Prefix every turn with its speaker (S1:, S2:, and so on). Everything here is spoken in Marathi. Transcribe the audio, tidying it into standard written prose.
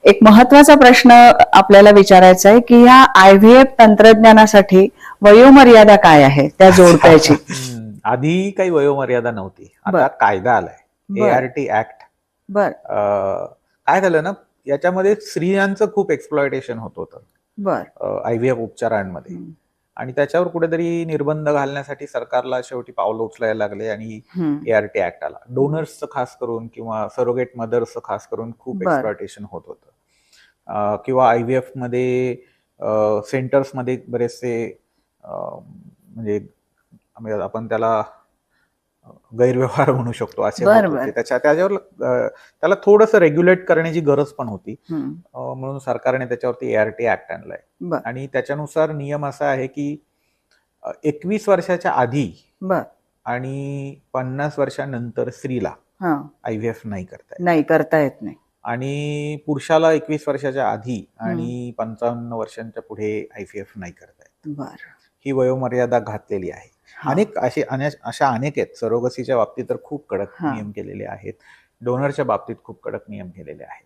S1: एक महत्वाचा प्रश्न आपल्याला विचारायचा आहे की ह्या IVF तंत्रज्ञानासाठी वयोमर्यादा काय आहे त्या जोडप्याची?
S2: आधी काही वयोमर्यादा नव्हती, आता कायदा आलाय, ART ऍक्ट. काय झालं ना, याच्यामध्ये स्त्रियांचं खूप एक्सप्लॉयटेशन होत होतं IVF उपचारांमध्ये, आणि त्याच्यावर कुठेतरी निर्बंध घालण्यासाठी सरकारला शेवटी पावलं उचलायला लागले आणि ART ऍक्ट आला. डोनर्सचं खास करून किंवा सरोगेट मदर्सचं खास करून खूप एक्सप्लॉयटेशन होत होतं, किंवा IVF मध्ये सेंटर्समध्ये बरेचसे म्हणजे आपण त्याला गैरव्यवहार म्हणू शकतो असे होत होते. त्याच्यावर त्याला थोडंसं रेग्युलेट करण्याची गरज पण होती, म्हणून सरकारने त्याच्यावरती ART ऍक्ट आणलाय. आणि त्याच्यानुसार नियम असा आहे की 21 वर्षाच्या आधी आणि 50 वर्षानंतर स्त्रीला IVF नाही करता येत नाही, आणि पुरुषाला 21 वर्षाच्या आधी आणि 55 वर्षांच्या पुढे IVF नाही करता येत. ही वयोमर्यादा घातलेली आहे. अशा अनेक आहेत. सरोगसीच्या बाबतीत तर खूप कडक नियम केलेले आहेत, डोनरच्या बाबतीत खूप कडक नियम केलेले आहेत.